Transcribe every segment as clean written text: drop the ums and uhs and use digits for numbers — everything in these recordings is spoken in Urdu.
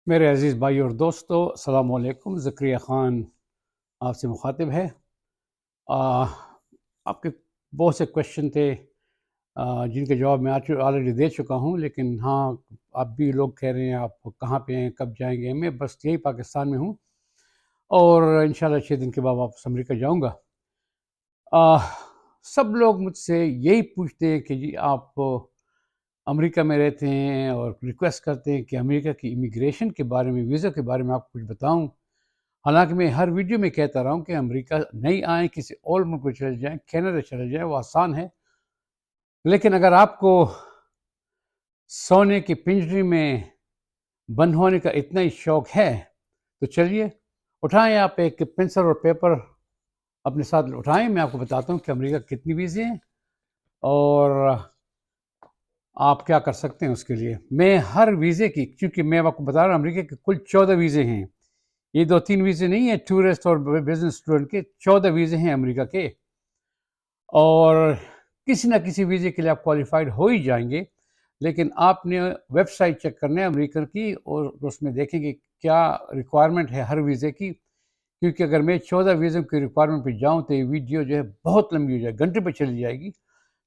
میرے عزیز بھائی اور دوستو، السلام علیکم۔ ذکریہ خان آپ سے مخاطب ہے۔ آ، آپ کے بہت سے کوشچن تھے جن کے جواب میں آلریڈی دے چکا ہوں، لیکن ہاں، اب بھی لوگ کہہ رہے ہیں آپ کہاں پہ ہیں، کب جائیں گے۔ میں بس یہی پاکستان میں ہوں اور انشاءاللہ 6 دن کے بعد واپس امریکہ جاؤں گا۔ آ، سب لوگ مجھ سے یہی پوچھتے ہیں کہ جی آپ امریکہ میں رہتے ہیں اور ریکویسٹ کرتے ہیں کہ امریکہ کی امیگریشن کے بارے میں، ویزا کے بارے میں آپ کچھ بتاؤں۔ حالانکہ میں ہر ویڈیو میں کہتا رہا ہوں کہ امریکہ نہیں آئیں، کسی اور ملک کو چلے جائیں، کینیڈا چلے جائیں، وہ آسان ہے۔ لیکن اگر آپ کو سونے کی پنجری میں بند ہونے کا اتنا ہی شوق ہے تو چلیے اٹھائیں، آپ ایک پنسل اور پیپر اپنے ساتھ اٹھائیں۔ میں آپ کو بتاتا ہوں کہ امریکہ کتنی ویزے ہیں اور آپ کیا کر سکتے ہیں اس کے لیے۔ میں ہر ویزے کی، چونکہ میں آپ کو بتا رہا ہوں امریکہ کے کل 14 ویزے ہیں، یہ 2-3 ویزے نہیں ہیں ٹورسٹ اور بزنس اسٹوڈنٹ کے، 14 ویزے ہیں امریکہ کے، اور کسی نہ کسی ویزے کے لیے آپ کوالیفائڈ ہو ہی جائیں گے۔ لیکن آپ نے ویب سائٹ چیک کرنا ہے امریکہ کی، اور اس میں دیکھیں کہ کیا ریکوائرمنٹ ہے ہر ویزے کی، کیونکہ اگر میں 14 ویزوں کی ریکوائرمنٹ پہ جاؤں تو یہ ویڈیو جو ہے بہت لمبی ہو جائے، گھنٹے پہ چلی جائے گی۔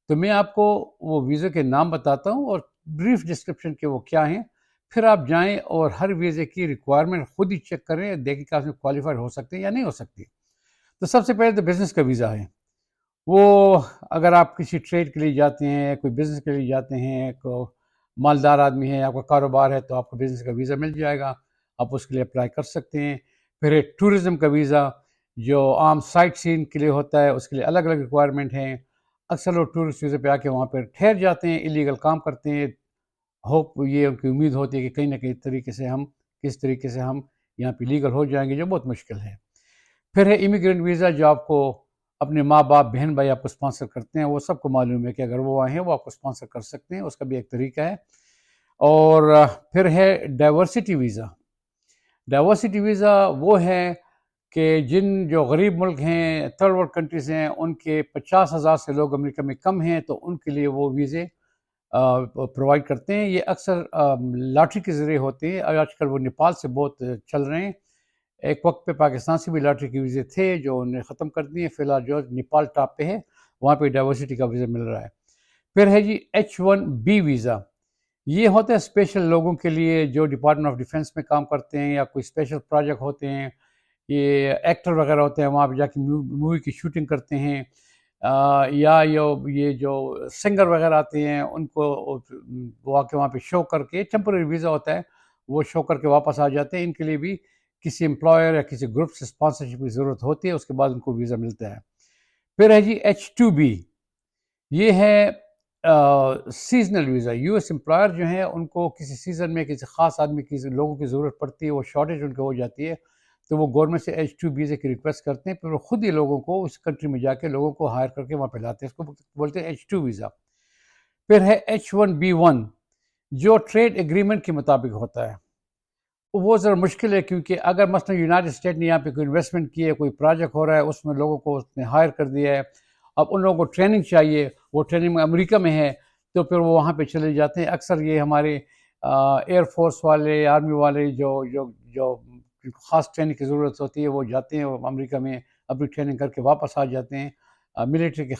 تو میں آپ کو وہ ویزے کے نام بتاتا ہوں اور بریف ڈسکرپشن کے وہ کیا ہیں، پھر آپ جائیں اور ہر ویزے کی ریکوائرمنٹ خود ہی چیک کریں، دیکھیں کہ آپ میں کوالیفائڈ ہو سکتے ہیں یا نہیں ہو سکتے۔ تو سب سے پہلے تو بزنس کا ویزا ہے۔ وہ اگر آپ کسی ٹریڈ کے لیے جاتے ہیں، کوئی بزنس کے لیے جاتے ہیں، کوئی مالدار آدمی ہے، آپ کا کاروبار ہے، تو آپ کو بزنس کا ویزا مل جائے گا، آپ اس کے لیے اپلائی کر سکتے ہیں۔ پھر ایک ٹورزم کا ویزا جو عام سائٹ سین کے لیے ہوتا ہے، اس کے لیے الگ الگ ریکوائرمنٹ ہیں۔ اکثر لوگ ٹورسٹ ویزے پہ آ کے وہاں پہ ٹھہر جاتے ہیں، الیگل کام کرتے ہیں، ہوپ یہ ان کی امید ہوتی ہے کہ کہیں نہ کہیں کس طریقے سے ہم یہاں پہ لیگل ہو جائیں گے، جو بہت مشکل ہے۔ پھر ہے امیگرینٹ ویزا، جو آپ کو اپنے ماں باپ، بہن بھائی آپ کو اسپانسر کرتے ہیں، وہ سب کو معلوم ہے کہ اگر وہ آئے ہیں وہ آپ کو اسپانسر کر سکتے ہیں، اس کا بھی ایک طریقہ ہے۔ اور پھر ہے ڈائیورسٹی ویزا۔ ڈائیورسٹی ویزا وہ ہے کہ جو غریب ملک ہیں، تھرڈ ورلڈ کنٹریز ہیں، ان کے 50,000 سے لوگ امریکہ میں کم ہیں، تو ان کے لیے وہ ویزے پرووائڈ کرتے ہیں۔ یہ اکثر لاٹری کے ذریعے ہوتے ہیں، اور آج کل وہ نیپال سے بہت چل رہے ہیں۔ ایک وقت پہ پاکستان سے بھی لاٹری کے ویزے تھے جو انہیں ختم کر دیے، فی الحال جو نیپال ٹاپ پہ ہے وہاں پہ ڈائیورسٹی کا ویزا مل رہا ہے۔ پھر ہے جی H1B ویزا۔ یہ ہوتا ہے اسپیشل لوگوں کے لیے جو ڈپارٹمنٹ آف ڈیفنس میں کام کرتے ہیں، یا کوئی اسپیشل پروجیکٹ ہوتے ہیں، یہ ایکٹر وغیرہ ہوتے ہیں، وہاں پہ جا کے مووی کی شوٹنگ کرتے ہیں، یا یہ جو سنگر وغیرہ آتے ہیں ان کو وہ آ کے وہاں پہ شو کر کے، ٹیمپرری ویزا ہوتا ہے، وہ شو کر کے واپس آ جاتے ہیں۔ ان کے لیے بھی کسی امپلائر یا کسی گروپ سے اسپانسرشپ کی ضرورت ہوتی ہے، اس کے بعد ان کو ویزا ملتا ہے۔ پھر ہے جی H2B، یہ ہے seasonal visa. U S employer جو ہیں ان کو کسی سیزن میں کسی خاص آدمی کی لوگوں کی ضرورت پڑتی ہے، وہ شارٹیج ان کو ہو جاتی ہے، تو وہ گورنمنٹ سے H2 ویزے کی ریکویسٹ کرتے ہیں، پھر وہ خود ہی لوگوں کو اس کنٹری میں جا کے لوگوں کو ہائر کر کے وہاں پہ لاتے ہیں، اس کو بولتے ہیں H2 ویزا۔ پھر ہے H1B1، جو ٹریڈ ایگریمنٹ کے مطابق ہوتا ہے۔ وہ ذرا مشکل ہے، کیونکہ اگر مثلا یونائٹڈ اسٹیٹ نے یہاں پہ کوئی انویسٹمنٹ کی ہے، کوئی پروجیکٹ ہو رہا ہے، اس میں لوگوں کو اس نے ہائر کر دیا ہے، اب ان لوگوں کو ٹریننگ چاہیے، وہ ٹریننگ میں امریکہ میں ہے، تو پھر وہ وہاں پہ چلے جاتے ہیں۔ اکثر یہ ہمارے ایئر فورس والے، آرمی والے جو خاص ٹریننگ کی ضرورت ہوتی ہے، وہ جاتے ہیں امریکہ میں، اپنی ٹریننگ کر کے واپس آ جاتے ہیں۔ ملٹری کے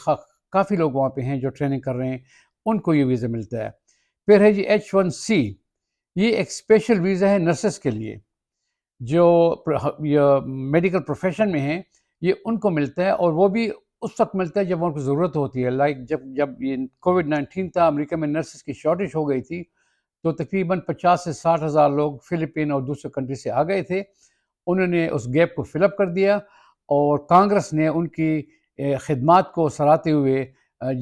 کافی لوگ وہاں پہ ہیں جو ٹریننگ کر رہے ہیں، ان کو یہ ویزا ملتا ہے۔ پھر ہے جی H1C، یہ ایک اسپیشل ویزا ہے نرسز کے لیے، جو میڈیکل پروفیشن میں ہیں، یہ ان کو ملتا ہے، اور وہ بھی اس وقت ملتا ہے جب ان کو ضرورت ہوتی ہے۔ لائک جب یہ کووڈ-19 تھا، امریکہ میں نرسز کی شارٹیج ہو گئی تھی، تو تقریباً 50 سے 60 ہزار لوگ فلپین اور دوسرے کنٹری سے آ گئے تھے۔ انہوں نے اس گیپ کو فل اپ کر دیا، اور کانگریس نے ان کی خدمات کو سراہتے ہوئے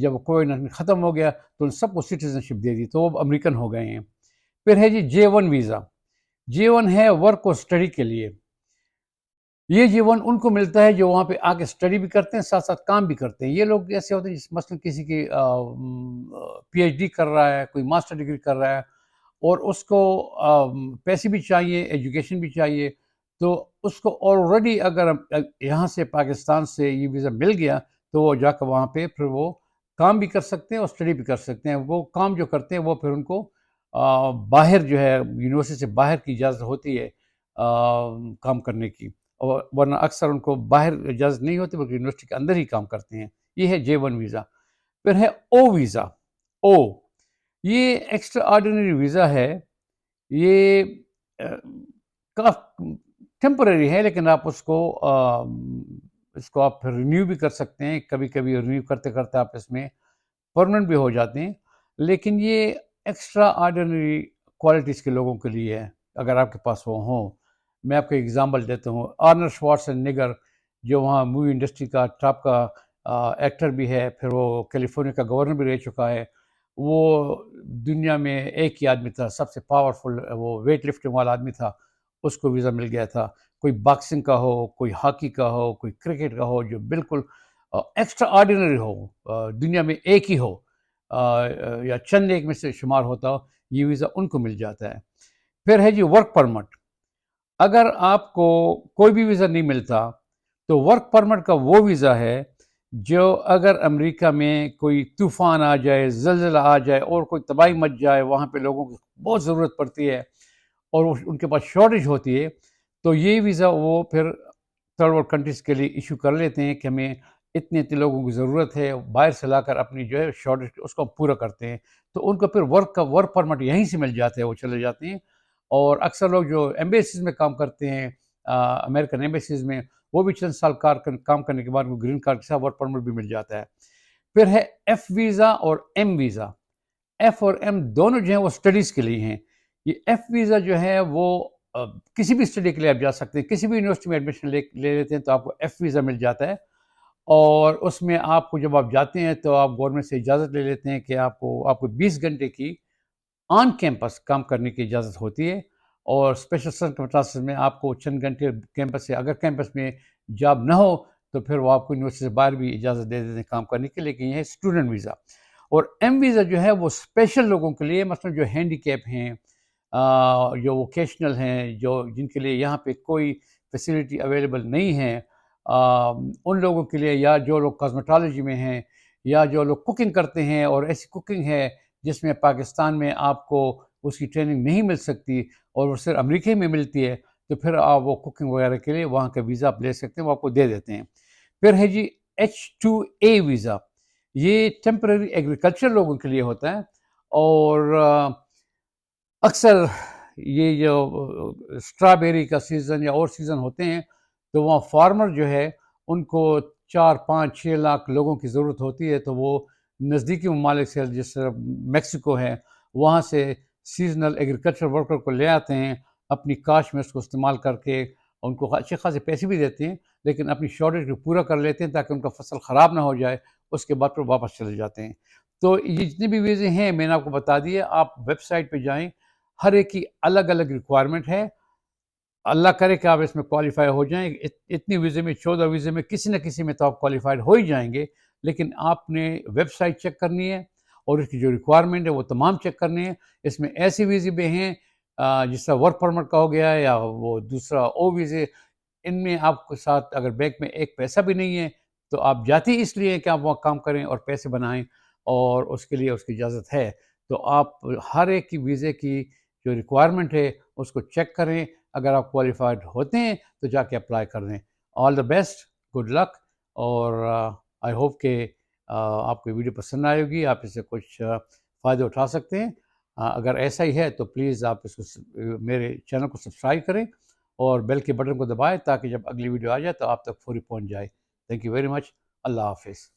جب کووڈ-19 ختم ہو گیا تو ان سب کو سٹیزن شپ دے دی، تو وہ امریکن ہو گئے ہیں۔ پھر ہے جی J1 ویزا۔ J1 ہے ورک اور اسٹڈی کے لیے۔ یہ J1 ان کو ملتا ہے جو وہاں پہ آ کے اسٹڈی بھی کرتے ہیں، ساتھ ساتھ کام بھی کرتے ہیں۔ یہ لوگ ایسے ہوتے ہیں جس مثلا کسی کی PhD کر رہا ہے، کوئی ماسٹر ڈگری کر رہا ہے، اور اس کو پیسے بھی چاہیے، ایجوکیشن بھی چاہیے، تو اس کو آلریڈی اگر یہاں سے پاکستان سے یہ ویزا مل گیا تو وہ جا کر وہاں پہ پھر وہ کام بھی کر سکتے ہیں اور اسٹڈی بھی کر سکتے ہیں۔ وہ کام جو کرتے ہیں وہ پھر ان کو باہر جو ہے یونیورسٹی سے باہر کی اجازت ہوتی ہے کام کرنے کی، اور ورنہ اکثر ان کو باہر اجازت نہیں ہوتی بلکہ یونیورسٹی کے اندر ہی کام کرتے ہیں۔ یہ ہے J1 ویزا۔ پھر ہے او ویزا۔ او یہ ایکسٹرا آرڈینری ویزا ہے۔ یہ ٹیمپرری ہے، لیکن آپ اس کو آپ پھر رینیو بھی کر سکتے ہیں۔ کبھی کبھی رینیو کرتے کرتے آپ اس میں پرمننٹ بھی ہو جاتے ہیں، لیکن یہ ایکسٹرا آرڈینری کوالٹیز کے لوگوں کے لیے ہے، اگر آپ کے پاس وہ ہوں۔ میں آپ کو ایگزامپل دیتا ہوں، آرنر شوارزنیگر جو وہاں مووی انڈسٹری کا ٹاپ کا ایکٹر بھی ہے، پھر وہ کیلیفورنیا کا گورنر بھی رہ چکا ہے۔ وہ دنیا میں ایک ہی آدمی تھا، سب سے پاورفل، وہ ویٹ لفٹنگ والا آدمی تھا، اس کو ویزا مل گیا تھا۔ کوئی باکسنگ کا ہو، کوئی ہاکی کا ہو، کوئی کرکٹ کا ہو، جو بالکل ایکسٹرا آرڈینری ہو، دنیا میں ایک ہی ہو، یا چند ایک میں سے شمار ہوتا ہو، یہ ویزا ان کو مل جاتا ہے۔ پھر ہے جی ورک پرمٹ۔ اگر آپ کو کوئی بھی ویزا نہیں ملتا تو ورک پرمٹ کا وہ ویزا ہے جو اگر امریکہ میں کوئی طوفان آ جائے، زلزلہ آ جائے اور کوئی تباہی مچ جائے، وہاں پہ لوگوں کی بہت ضرورت پڑتی ہے اور ان کے پاس شارٹیج ہوتی ہے، تو یہ ویزا وہ پھر تھرڈ ورلڈ کنٹریز کے لیے ایشو کر لیتے ہیں کہ ہمیں اتنے لوگوں کی ضرورت ہے، باہر سے لا کر اپنی جو ہے شارٹیج اس کو پورا کرتے ہیں، تو ان کو پھر ورک پرمٹ یہیں سے مل جاتے ہیں، وہ چلے جاتے ہیں۔ اور اکثر لوگ جو ایمبیسیز میں کام کرتے ہیں، امریکن ایمبیسیز میں، وہ بھی چند سال کام کرنے کے بعد وہ گرین کارڈ کے ساتھ ورک پرمٹ بھی مل جاتا ہے۔ پھر ہے ایف ویزا اور ایم ویزا۔ ایف اور ایم دونوں جو ہیں وہ اسٹڈیز کے لیے ہیں۔ یہ ایف ویزا جو ہے وہ کسی بھی اسٹڈی کے لیے آپ جا سکتے ہیں، کسی بھی یونیورسٹی میں ایڈمیشن لے لیتے ہیں تو آپ کو ایف ویزا مل جاتا ہے، اور اس میں آپ کو جب آپ جاتے ہیں تو آپ گورنمنٹ سے اجازت لے لیتے ہیں کہ آپ کو 20 گھنٹے کی آن کیمپس کام کرنے کی اجازت ہوتی ہے، اور اسپیشل سرکمسٹانسز میں آپ کو چند گھنٹے کیمپس سے، اگر کیمپس میں جاب نہ ہو تو پھر وہ آپ کو یونیورسٹی سے باہر بھی اجازت دے دیتے ہیں کام کرنے کی، لیکن یہ ہے اسٹوڈنٹ ویزا۔ اور ایم ویزا جو ہے وہ اسپیشل لوگوں کے لیے، مثلا جو ہینڈی کیپ ہیں، جو ووکیشنل ہیں، جن کے لیے یہاں پہ کوئی فیسلٹی اویلیبل نہیں ہے، ان لوگوں کے لیے، یا جو لوگ کاسمیٹالوجی میں ہیں، یا جو لوگ کوکنگ کرتے ہیں اور ایسی کوکنگ ہے جس میں پاکستان میں آپ کو اس کی ٹریننگ نہیں مل سکتی اور وہ صرف امریکہ میں ملتی ہے، تو پھر آپ وہ کوکنگ وغیرہ کے لیے وہاں کا ویزا آپ لے سکتے ہیں، وہ آپ کو دے دیتے ہیں۔ پھر ہے جی H2A ویزا۔ یہ ٹیمپرری ایگریکلچر لوگوں کے لیے ہوتا ہے، اور اکثر یہ جو اسٹرابیری کا سیزن یا اور سیزن ہوتے ہیں تو وہاں فارمر جو ہے ان کو 4-5-6 لاکھ لوگوں کی ضرورت ہوتی ہے، تو وہ نزدیکی ممالک سے، جس طرح میکسیکو ہے، وہاں سے سیزنل ایگریکلچر ورکر کو لے آتے ہیں، اپنی کاشت میں اس کو استعمال کر کے ان کو اچھے خاصے پیسے بھی دیتے ہیں، لیکن اپنی شارٹیج کو پورا کر لیتے ہیں تاکہ ان کا فصل خراب نہ ہو جائے، اس کے بعد پھر واپس چلے جاتے ہیں۔ تو یہ جتنے بھی ویزے ہیں میں نے آپ کو بتا دیے، آپ ویب سائٹ پہ جائیں، ہر ایک کی الگ الگ ریکوائرمنٹ ہے۔ اللہ کرے کہ آپ اس میں کوالیفائی ہو جائیں۔ اتنی ویزے میں، 14 ویزے میں کسی نہ کسی میں تو آپ کوالیفائڈ ہو ہی جائیں گے، لیکن آپ نے ویب سائٹ چیک کرنی ہے اور اس کی جو ریکوائرمنٹ ہے وہ تمام چیک کرنی ہے۔ اس میں ایسے ویزے بھی ہیں جس طرح ورک پرمٹ کا ہو گیا ہے، یا وہ دوسرا او ویزے، ان میں آپ کے ساتھ اگر بینک میں ایک پیسہ بھی نہیں ہے تو آپ جاتے ہی اس لیے ہیں کہ آپ وہاں کام کریں اور پیسے بنائیں، اور اس کے لیے اس کی اجازت ہے۔ تو آپ ہر ایک کی ویزے کی جو ریکوائرمنٹ ہے اس کو چیک کریں، اگر آپ کوالیفائڈ ہوتے ہیں تو جا کے اپلائی کر دیں۔ آل دا بیسٹ، گڈ لک، اور آئی ہوپ کہ آپ کو ویڈیو پسند آئے گی، آپ اس سے کچھ فائدہ اٹھا سکتے ہیں۔ اگر ایسا ہی ہے تو پلیز آپ اس کو، میرے چینل کو سبسکرائب کریں اور بیل کے بٹن کو دبائیں تاکہ جب اگلی ویڈیو آ جائے تو آپ تک فوری پہنچ جائے۔ Thank you very much. اللہ حافظ۔